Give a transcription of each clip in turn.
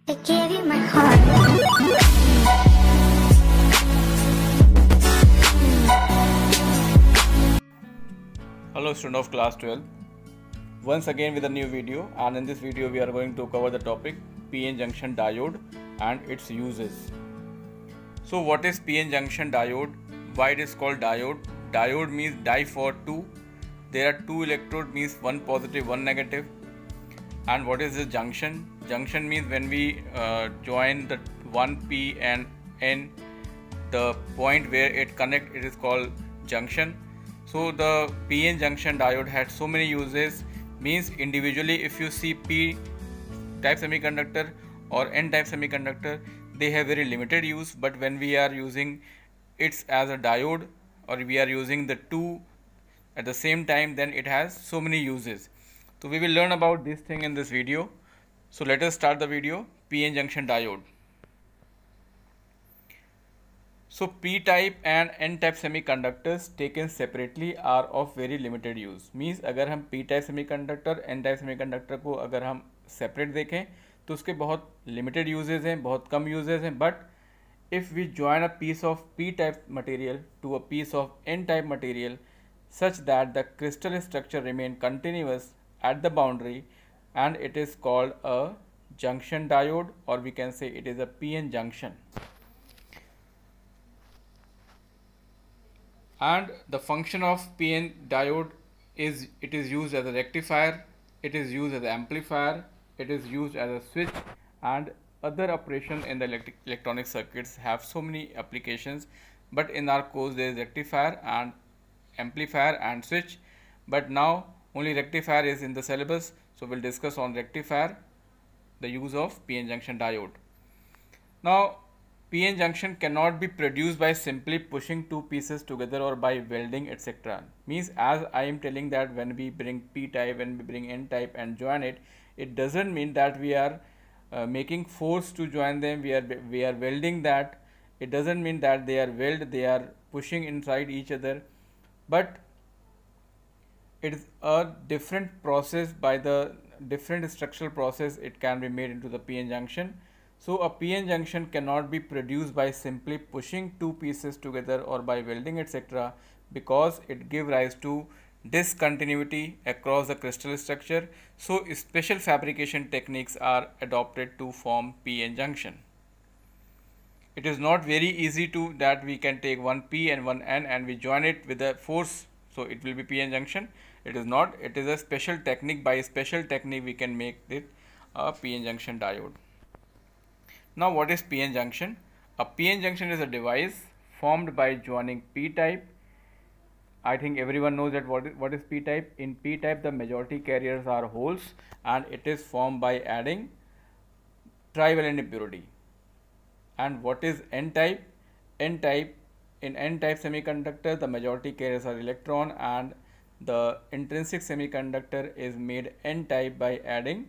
I gave you my heart. Hello student of class 12, once again with a new video, and in this video we are going to cover the topic PN junction diode and its uses. So what is PN junction diode? Why it is called diode? Diode means die for two. There are two electrodes, means one positive, one negative. And what is the junction? Junction means when we join the 1P and N, the point where it connect, it is called junction. So the PN junction diode had so many uses, means individually if you see P type semiconductor or N type semiconductor, they have very limited use, but when we are using it as a diode or we are using the two at the same time, then it has so many uses. So we will learn about this thing in this video. So let us start the video. PN junction diode. So P-type and N-type semiconductors taken separately are of very limited use. Means अगर हम P-type semiconductor, N-type semiconductor को अगर हम separate देखें तो उसके बहुत limited uses हैं, बहुत कम uses हैं. But if we join a piece of P-type material to a piece of N-type material such that the crystal structure remain continuous at the boundary, and it is called a junction diode, or we can say it is a PN junction. And the function of PN diode is it is used as a rectifier, it is used as an amplifier, it is used as a switch, and other operations in the electronic circuits have so many applications. But in our course there is rectifier and amplifier and switch, but now only rectifier is in the syllabus, so we'll discuss on rectifier, the use of PN junction diode. Now PN junction cannot be produced by simply pushing two pieces together or by welding, etc. Means, as I am telling that when we bring P type, when we bring N type and join it, it doesn't mean that we are making force to join them, we are welding that. It doesn't mean that they are welded, they are pushing inside each other, but it is a different process. By the different structural process it can be made into the PN junction. So a PN junction cannot be produced by simply pushing two pieces together or by welding, etc., because it gives rise to discontinuity across the crystal structure. So special fabrication techniques are adopted to form PN junction. It is not very easy to that we can take one P and one N and we join it with a force, so it will be PN junction. It is not. It is a special technique. By a special technique we can make it a PN junction diode. Now what is PN junction? A PN junction is a device formed by joining P type. I think everyone knows that what is P type. In P type the majority carriers are holes, and it is formed by adding trivalent impurity. And what is N type? N type, in N type semiconductor the majority carriers are electron, and the intrinsic semiconductor is made N type by adding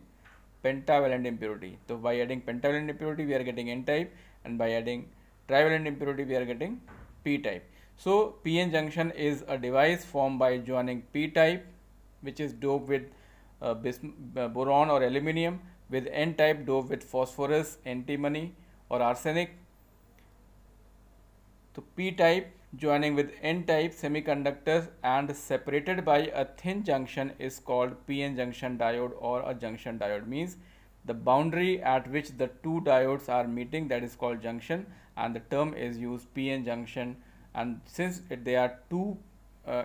pentavalent impurity. So by adding pentavalent impurity we are getting N type, and by adding trivalent impurity we are getting P type. So PN junction is a device formed by joining P type, which is doped with boron or aluminium, with N type doped with phosphorus, antimony or arsenic. So P type joining with N type semiconductors and separated by a thin junction is called PN junction diode or a junction diode. Means the boundary at which the two diodes are meeting, that is called junction, and the term is used PN junction. And since there are two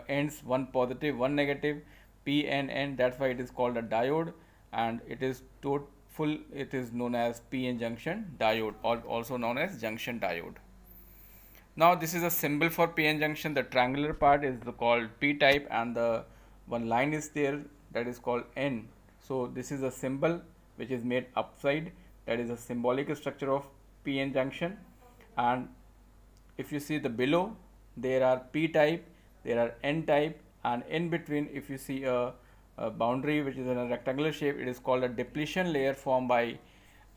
ends, one positive, one negative, P and N, that's why it is called a diode, and it is it is known as PN junction diode, or also known as junction diode. Now this is a symbol for PN junction. The triangular part is called P type, and the one line is there, that is called N. So this is a symbol which is made upside, that is a symbolic structure of PN junction. And if you see the below, there are P type, there are N type, and in between if you see a boundary which is in a rectangular shape, it is called a depletion layer formed by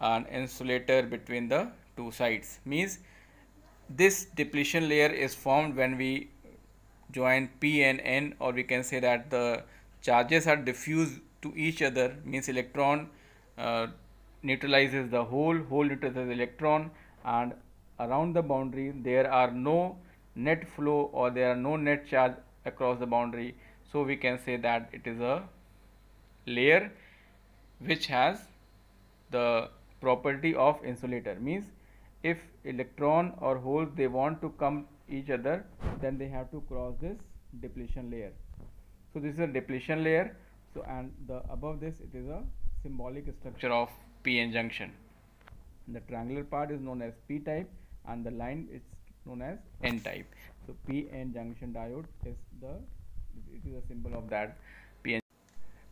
an insulator between the two sides. Means this depletion layer is formed when we join P and N, or we can say that the charges are diffused to each other, means electron neutralizes the hole, hole neutralizes the electron, and around the boundary there are no net flow or there are no net charge across the boundary. So we can say that it is a layer which has the property of insulator. Means if electron or holes they want to come each other, then they have to cross this depletion layer. So this is a depletion layer. So and the above this it is a symbolic structure of p-n junction. The triangular part is known as p type and the line is known as n type. So p-n junction diode is a symbol of that p-n.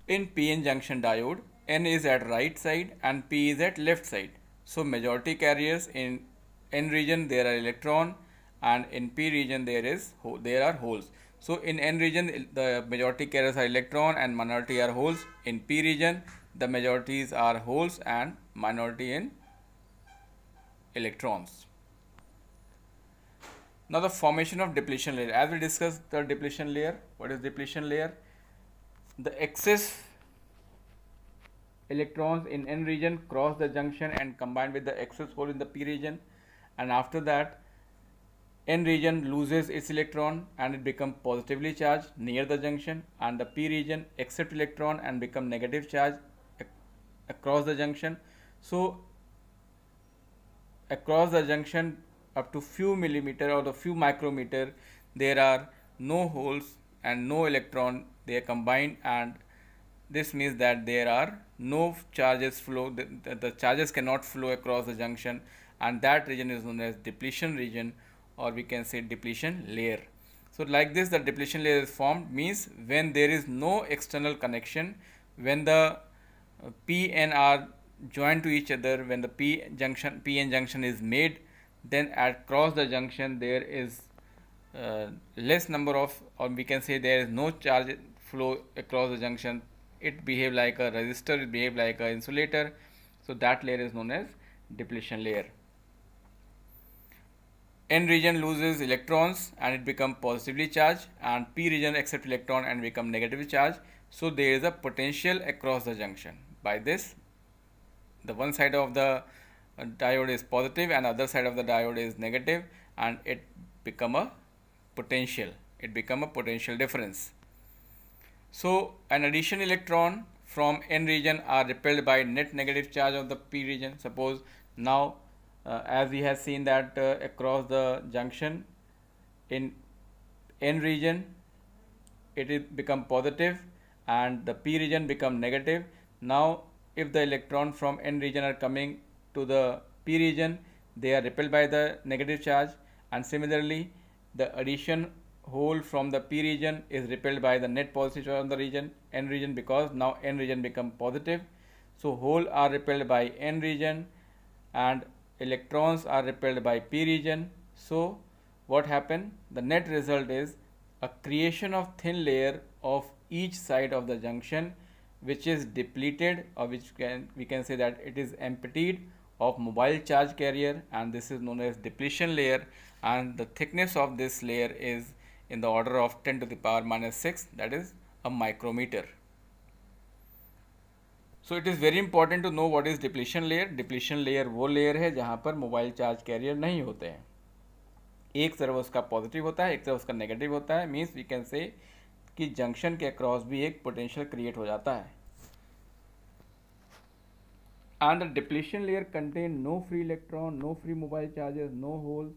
In p-n junction diode, n is at right side and p is at left side. So majority carriers in n region there are electron and in p region there are holes. So in n region the majority carriers are electron and minority are holes. In p region the majorities are holes and minority in electrons. Now the formation of depletion layer. As we discussed the depletion layer, what is depletion layer? The excess electrons in n region cross the junction and combine with the excess hole in the p region, and after that n region loses its electron and it becomes positively charged near the junction, and the p region accept electron and become negative charge across the junction. So across the junction up to few millimeter or the few micrometer there are no holes and no electron, they are combined, and this means that there are no charges flow, the charges cannot flow across the junction, and that region is known as depletion region, or we can say depletion layer. So like this the depletion layer is formed, means when there is no external connection, when the p and r joined to each other, when the p-n junction is made, then across the junction there is less number of, or we can say there is no charge flow across the junction. It behave like a resistor, it behave like an insulator. So that layer is known as depletion layer. N region loses electrons and it become positively charged, and p region accept electron and become negatively charged. So there is a potential across the junction. By this, the one side of the diode is positive and other side of the diode is negative, and it become a potential. It become a potential difference. So an addition electron from n region are repelled by net negative charge of the p region. Suppose now as we have seen that across the junction in n region it is become positive and the p region become negative. Now if the electron from n region are coming to the p region, they are repelled by the negative charge, and similarly the addition hole from the p region is repelled by the net positive charge of the region n region, because now n region become positive. So hole are repelled by n region and electrons are repelled by p region. So what happened? The net result is a creation of thin layer of each side of the junction, which is depleted, or we can say that it is emptied of mobile charge carrier, and this is known as depletion layer, and the thickness of this layer is in the order of 10 to the power minus 6, that is a micrometer. So it is very important to know what is depletion layer. Depletion layer वो layer है जहाँ पर mobile charge carrier नहीं होते हैं, एक तरफ उसका पॉजिटिव होता है एक तरफ उसका नेगेटिव होता है. मीन्स वी कैन से कि जंक्शन के अक्रॉस भी एक पोटेंशियल क्रिएट हो जाता है. And the depletion layer contain no free electron, no free mobile charges, no holes.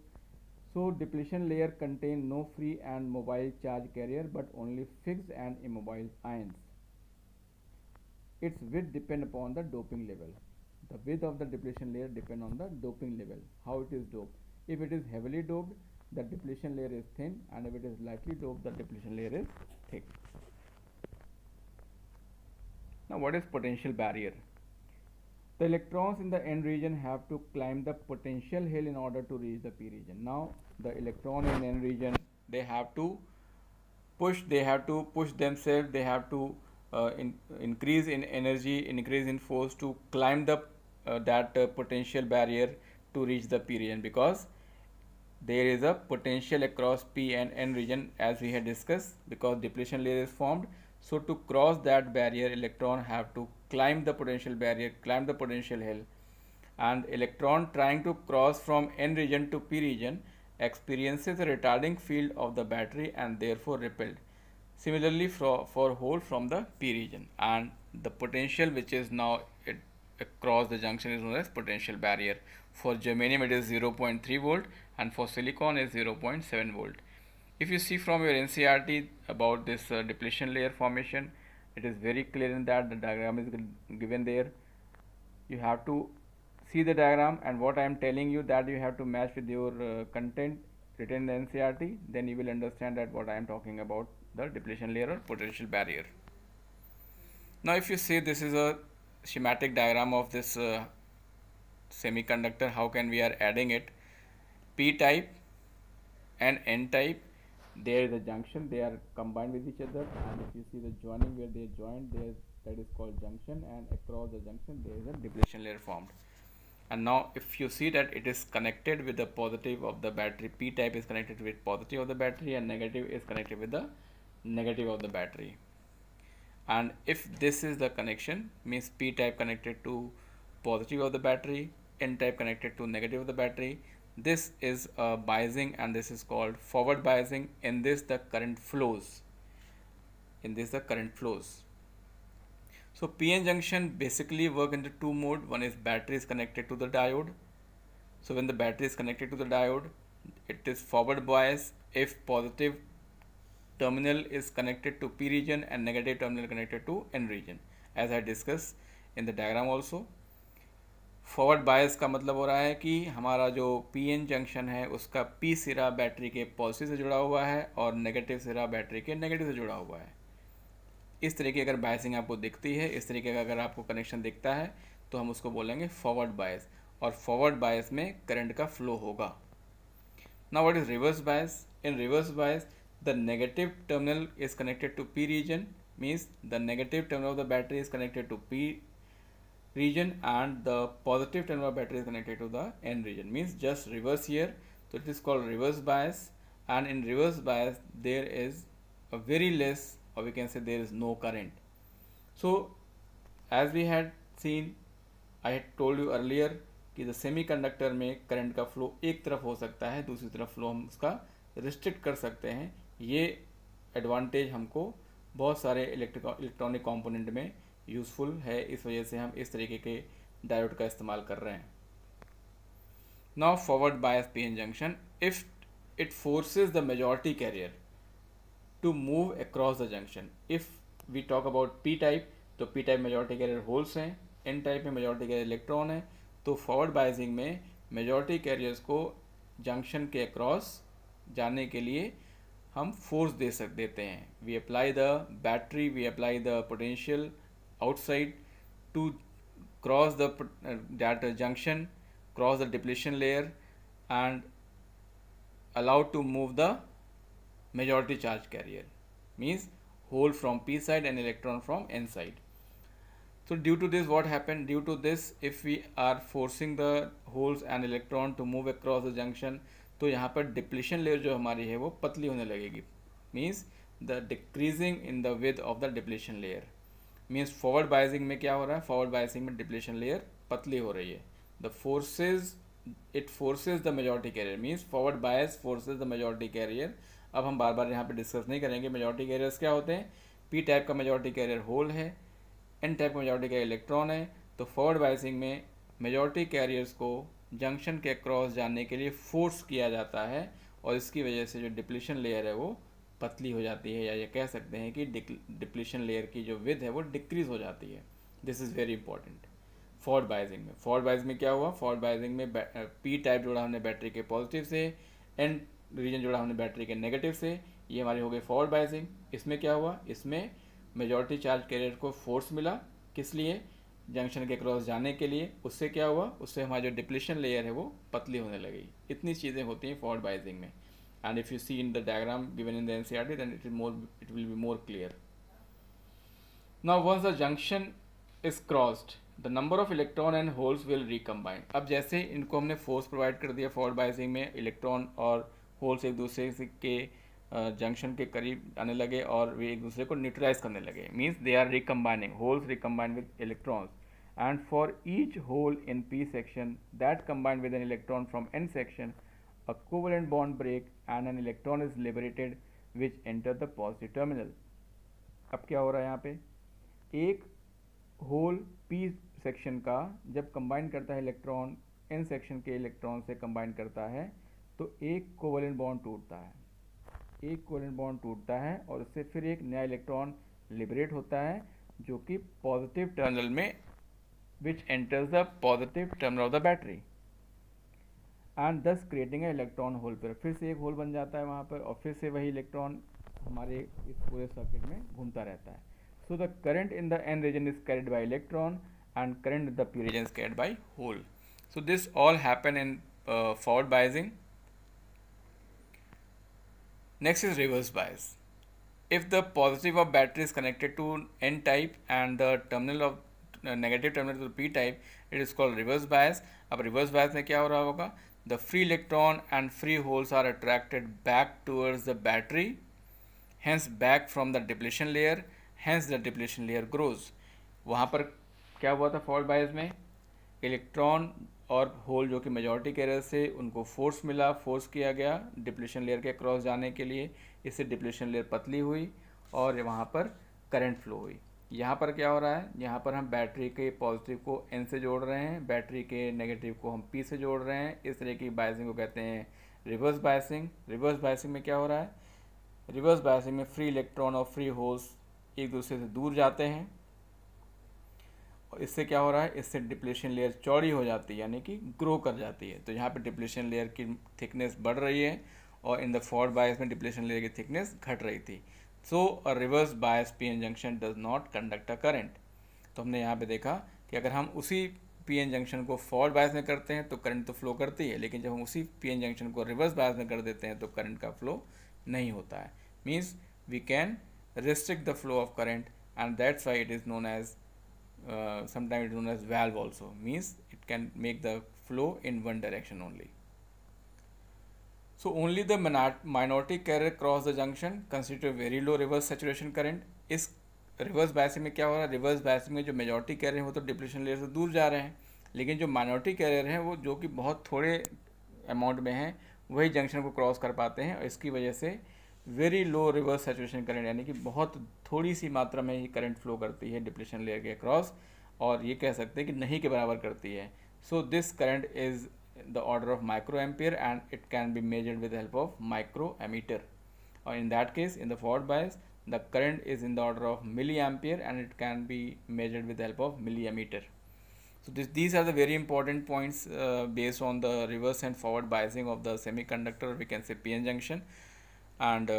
So depletion layer contain no free and mobile charge carrier, but only fixed and immobile ions. Its width depend upon the doping level. The width of the depletion layer depend on the doping level, how it is doped. If it is heavily doped, the depletion layer is thin, and if it is lightly doped, the depletion layer is thick. Now what is potential barrier? The electrons in the n region have to climb the potential hill in order to reach the p region. Now the electron in n region, they have to push themselves, they have to increase in energy, increase in force to climb the potential barrier to reach the p region, because there is a potential across p and n region, as we had discussed, because depletion layer is formed. So to cross that barrier, electron have to climb the potential barrier, climb the potential hill, and electron trying to cross from n region to p region experiences a retarding field of the battery and therefore repelled. Similarly, for hole from the p region, and the potential which is now across the junction is known as potential barrier. For germanium it is 0.3 volt and for silicon is 0.7 volt. If you see from your NCERT about this depletion layer formation, it is very clear in that the diagram is given there. You have to see the diagram, and what I am telling you that you have to match with your content written in the NCERT, then you will understand that what I am talking about, the depletion layer or potential barrier. Now if you see, this is a schematic diagram of this semiconductor, how can we are adding it. P type and N type, there is a junction, they are combined with each other, and if you see the joining where they joined, there that is called junction, and across the junction there is a depletion layer formed. And now if you see that it is connected with the positive of the battery, P type is connected with positive of the battery and negative is connected with the negative of the battery. And if this is the connection, means P type connected to positive of the battery, N type connected to negative of the battery, this is biasing, and this is called forward biasing. In this the current flows, So PN junction basically work into two mode. One is battery is connected to the diode. So when the battery is connected to the diode, it is forward bias if positive terminal is connected to P region and negative terminal connected to N region, as I discussed in the diagram also. Forward bias का मतलब हो रहा है कि हमारा जो PN junction है उसका पी सिरा बैटरी के पॉजिटिव से जुड़ा हुआ है और नेगेटिव सिरा बैटरी के नेगेटिव से जुड़ा हुआ है. इस तरीके अगर बायसिंग आपको दिखती है, इस तरीके का अगर आपको कनेक्शन दिखता है, तो हम उसको बोलेंगे फॉरवर्ड बायस, और फॉरवर्ड बायस में करंट का फ्लो होगा. Now what is reverse bias? In reverse bias the negative terminal is connected to P region, means the negative terminal of the battery is connected to P region and the positive terminal of battery is connected to the N region, means just reverse here. So it is called reverse bias, and in reverse bias there is a very less, or we can say there is no current. So as we had seen, I had told you earlier कि the semiconductor में current का flow एक तरफ हो सकता है, दूसरी तरफ flow हम उसका restrict कर सकते हैं. ये advantage हमको बहुत सारे इलेक्ट्रॉनिक कंपोनेंट में यूजफुल है, इस वजह से हम इस तरीके के डायोड का इस्तेमाल कर रहे हैं. Now forward bias PN junction, if it forces the majority carrier to move across the junction. If we talk about P type, तो P type majority carrier holes हैं, एन टाइप में मेजॉरिटी कैरियर इलेक्ट्रॉन है. तो forward biasing में majority carriers को junction के across जाने के लिए हम फोर्स देते हैं. We apply the battery, we apply the potential outside to cross the that junction, cross the depletion layer and allowed to move the majority charge carrier, means hole from p side and electron from n side. So due to this, what happened? Due to this, if we are forcing the holes and electron to move across the junction, तो यहाँ पर depletion layer जो हमारी है वो पतली होने लगेगी, means the decreasing in the width of the depletion layer. Means forward biasing में क्या हो रहा है? फॉरवर्ड बायसिंग में डिप्लेशन लेयर पतली हो रही है. The forces, it forces the majority carrier, means forward bias forces the majority carrier. अब हम बार बार यहाँ पे डिस्कस नहीं करेंगे मेजॉरिटी कैरियर्स क्या होते हैं. पी टाइप का मेजॉरिटी कैरियर होल है, एन टाइप का मेजॉरिटी कैरियर इलेक्ट्रॉन है. तो फॉरवर्ड बायसिंग में मेजॉरिटी कैरियर्स को जंक्शन के क्रॉस जाने के लिए फोर्स किया जाता है, और इसकी वजह से जो डिप्लेशन लेयर है वो पतली हो जाती है, या ये कह सकते हैं कि डिप्लीशन लेयर की जो विड्थ है वो डिक्रीज हो जाती है. This is very important forward biasing में. फॉरवर्ड बायसिंग में क्या हुआ? फॉरवर्ड बायसिंग में पी टाइप जोड़ा हमने बैटरी के पॉजिटिव से, एन रीजन जोड़ा हमने बैटरी के नेगेटिव से, ये हमारी हो गई फॉरवर्ड बायसिंग. इसमें क्या हुआ? इसमें मेजॉरिटी चार्ज कैरियर को फोर्स मिला, किस लिए? जंक्शन के क्रॉस जाने के लिए. उससे क्या हुआ? उससे हमारी जो डिप्लीशन लेयर है वो पतली होने लगी. इतनी चीज़ें होती हैं फॉरवर्ड बायसिंग में. And if you see in the diagram given in the NCERT, then it will be more clear. Now once the junction is crossed, the number of electron and holes will recombine. अब जैसे इनको हमने force provide कर दिया forward biasing में, electron और holes एक दूसरे के जंक्शन के करीब आने लगे और वे एक दूसरे को न्यूट्रलाइज करने लगे, means they are recombining, holes recombine with electrons, and for each hole in p section that combined with an electron from n section, a covalent bond break and an electron is liberated which enter the positive terminal. अब क्या हो रहा है यहाँ पे, एक whole p section का जब कंबाइन करता है इलेक्ट्रॉन n सेक्शन के इलेक्ट्रॉन से कंबाइन करता है तो एक कोवलेंट बॉन्ड टूटता है, एक कोवलेंट बॉन्ड टूटता है और उससे फिर एक नया इलेक्ट्रॉन लिबरेट होता है जो कि पॉजिटिव टर्मिनल में which enters the positive terminal of the battery and thus creating a electron hole pair. फिर से एक होल बन जाता है वहाँ पर और फिर से वही इलेक्ट्रॉन हमारे इस पूरे सर्किट में घूमता रहता है. So the current in the n region is carried by electron and current in the p region is carried by hole. So this all happen in forward biasing. Next is reverse bias. If the positive of battery is connected to n type and the terminal of negative terminal to P type, it is called reverse bias. अब reverse bias में क्या हो रहा होगा, the free electron and free holes are attracted back towards the battery, hence back from the depletion layer, hence the depletion layer grows. वहाँ पर क्या हुआ था फॉरवर्ड बायस में, इलेक्ट्रॉन और होल जो कि मेजॉरिटी कैरियर से उनको फोर्स मिला, फोर्स किया गया डिप्लीशन लेयर के क्रॉस जाने के लिए, इससे डिप्लीशन लेयर पतली हुई और वहाँ पर करंट फ्लो हुई. यहाँ पर क्या हो रहा है, यहाँ पर हम बैटरी के पॉजिटिव को n से जोड़ रहे हैं, बैटरी के नेगेटिव को हम p से जोड़ रहे हैं. इस तरह की बायसिंग को कहते हैं रिवर्स बायसिंग. रिवर्स बायसिंग में क्या हो रहा है, रिवर्स बायसिंग में फ्री इलेक्ट्रॉन और फ्री होल्स एक दूसरे से दूर जाते हैं और इससे क्या हो रहा है, इससे डिप्लीशन लेयर चौड़ी हो जाती है यानी कि ग्रो कर जाती है. तो यहाँ पर डिप्लीशन लेयर की थिकनेस बढ़ रही है और इन द फॉरवर्ड बायस में डिप्लीशन लेयर की थिकनेस घट रही थी. So a reverse bias PN junction does not conduct a current. तो हमने यहाँ पे देखा कि अगर हम उसी पीएन जंक्शन को फॉरवर्ड बायस में करते हैं तो करंट तो फ्लो करती है, लेकिन जब हम उसी पीएन जंक्शन को रिवर्स बायस में कर देते हैं तो करंट का फ्लो नहीं होता है. Means we can restrict the flow of current and that's why it is known as sometimes it is known as valve also, means it can make the flow in one direction only. So only the minority carrier cross the junction constitute very low reverse saturation current. इस reverse biasing में क्या हो रहा है, reverse biasing में जो majority career हैं वो तो डिप्लीशन लेयर से दूर जा रहे हैं, लेकिन जो माइनॉरिटी कैरियर हैं वो जो कि बहुत थोड़े अमाउंट में हैं वही जंक्शन को क्रॉस कर पाते हैं और इसकी वजह से very low reverse saturation current यानी कि बहुत थोड़ी सी मात्रा में ही करंट फ्लो करती है डिप्लीशन लेयर के अक्रॉस और ये कह सकते हैं कि नहीं के बराबर करती है. So this current is the order of microampere and it can be measured with the help of microammeter. Or in that case, in the forward bias, the current is in the order of milliampere and it can be measured with the help of milliammeter. So these are the very important points based on the reverse and forward biasing of the semiconductor, we can say PN junction. And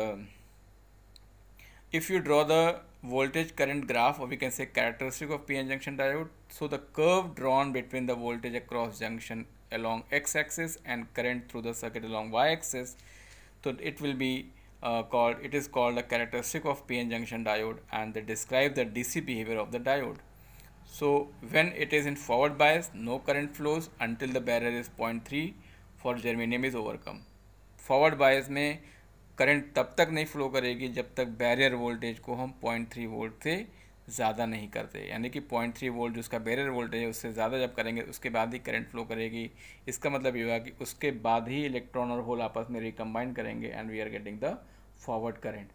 if you draw the voltage current graph, or we can say characteristic of PN junction diode, so the curve drawn between the voltage across junction along x-axis and current through the circuit along y-axis, so it will be it is called a characteristic of PN junction diode, and they describe the DC behavior of the diode. So when it is in forward bias, no current flows until the barrier is 0.3 for germanium is overcome. Forward bias में current तब तक नहीं flow करेगी जब तक barrier voltage को हम 0.3 volt से ज़्यादा नहीं करते, यानी कि 0.3 वोल्ट जो उसका बैरियर वोल्टेज है उससे ज़्यादा जब करेंगे उसके बाद ही करंट फ्लो करेगी. इसका मतलब ये होगा कि उसके बाद ही इलेक्ट्रॉन और होल आपस में रिकम्बाइन करेंगे and we are getting the forward current.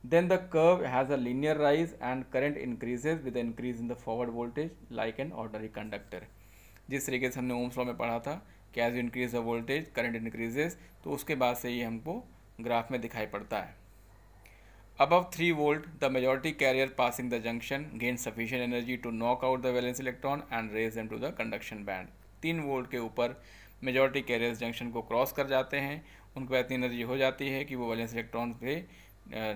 Then the curve has a linear rise and current increases with the increase in the forward voltage like an ordinary conductor. जिस तरीके से हमने Ohm's law में पढ़ा था कि as you increase the voltage current increases, तो उसके बाद से ये हमको ग्राफ में दिखाई पड़ता है. Above 3 volt, the majority carrier passing the junction gains sufficient energy to knock out the valence electron and raise them to the conduction band. 3 volt के ऊपर मेजॉरिटी कैरियर्स जंक्शन को क्रॉस कर जाते हैं, उनको इतनी एनर्जी हो जाती है कि वो वैलेंस इलेक्ट्रॉन से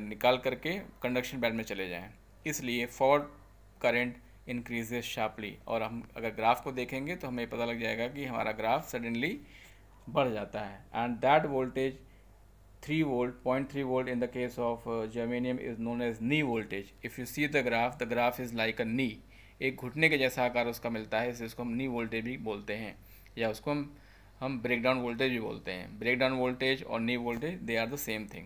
निकाल करके कंडक्शन बैंड में चले जाएं. इसलिए फॉरवर्ड करंट इंक्रीजेज शार्पली, और हम अगर ग्राफ को देखेंगे तो हमें पता लग जाएगा कि हमारा ग्राफ सडनली बढ़ जाता है. And that voltage 3 volt, 0.3 volt in the case of germanium is known as knee voltage. If you see the graph is like a knee. एक घुटने के जैसा आकार उसका मिलता है, इसको हम नी वोल्टेज भी बोलते हैं या उसको हम ब्रेकडाउन वोल्टेज भी बोलते हैं. ब्रेकडाउन वोल्टेज और knee voltage they are the same thing.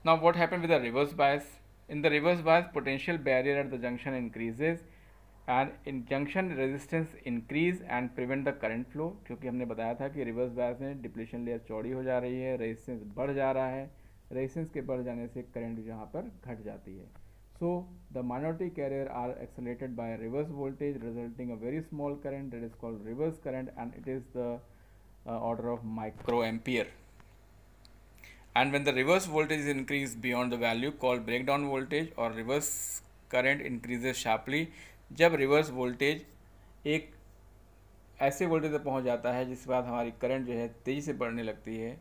Now what happened with the reverse bias? In the reverse bias, potential barrier at the junction increases and in junction resistance increase and prevent the current flow, क्योंकि हमने बताया था कि reverse bias में depletion layer चौड़ी हो जा रही है, रेजिस्टेंस बढ़ जा रहा है, रेजिस्टेंस के बढ़ जाने से करंट यहाँ पर घट जाती है. So the minority carrier are accelerated by reverse voltage resulting a very small current that is called reverse current, and it is the order of microampere. And when the reverse voltage is increased beyond the value called breakdown voltage or reverse current increases sharply, जब reverse voltage एक ऐसे voltage तक पहुंच जाता है जिसके बाद हमारी करंट जो है तेज़ी से बढ़ने लगती है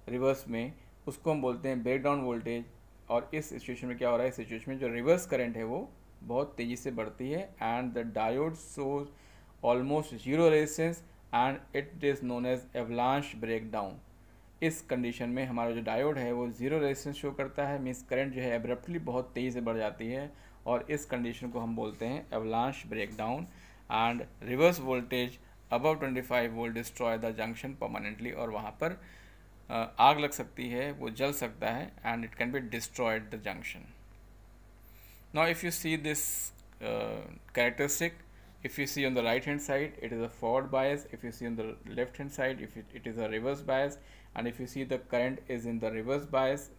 रिवर्स में, उसको हम बोलते हैं ब्रेकडाउन वोल्टेज. और इस सिचुएशन में क्या हो रहा है, इस सिचुएशन में जो रिवर्स करंट है वो बहुत तेज़ी से बढ़ती है and the diode shows almost zero resistance and it is known as avalanche breakdown. इस कंडीशन में हमारा जो डायोड है वो जीरो रेजिस्टेंस शो करता है, मीन्स करंट जो है एब्रप्टली बहुत तेज़ी से बढ़ जाती है और इस कंडीशन को हम बोलते हैं avalanche breakdown. And reverse voltage above 25 volt destroy the junction permanently, और वहाँ पर आग लग सकती है, वो जल सकता है and it can be destroyed the junction. Now if you see this characteristic, if you see on the right hand side it is a forward bias, if you see on the left hand side if it is a reverse bias, and if you see the current is in the reverse bias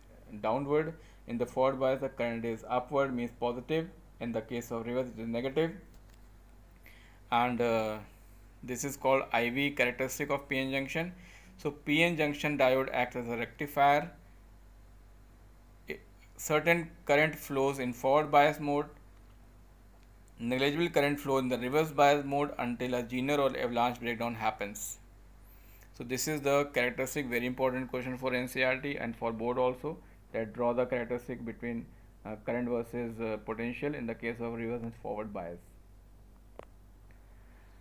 downward, in the forward bias the current is upward, means positive, in the case of reverse it is negative. And this is called IV characteristic of PN junction. So PN junction diode acts as a rectifier. Certain current flows in forward bias mode, negligible current flow in the reverse bias mode until a Zener or avalanche breakdown happens. So this is the characteristic, very important question for NCERT and for board also, that draw the characteristic between current versus potential in the case of reverse and forward bias.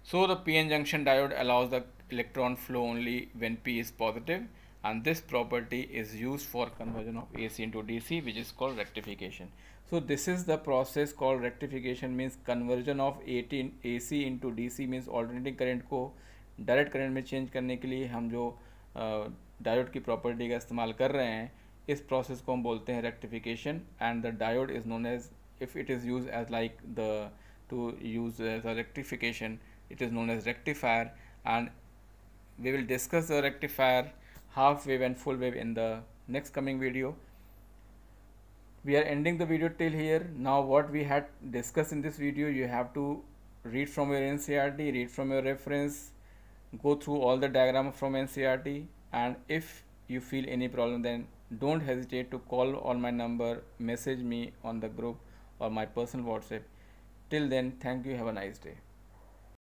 So the PN junction diode allows the electron flow only when P is positive, and this property is used for conversion of AC into DC, which is called rectification. So this is the process called rectification, means conversion of AC into DC, means alternating current को direct current में change करने के लिए हम जो diode की property का इस्तेमाल कर रहे हैं, इस प्रोसेस को हम बोलते हैं rectification. And the diode is known as, if it is use as like the to use as a rectification, it is known as rectifier. And we will discuss the rectifier, half wave and full wave in the next coming video. We are ending the video till here. Now what we had discussed in this video, you have to read from your NCERT, read from your reference, go through all the diagram from NCERT, and if you feel any problem then don't hesitate to call on my number, message me on the group or my personal WhatsApp. Till then, thank you, have a nice day.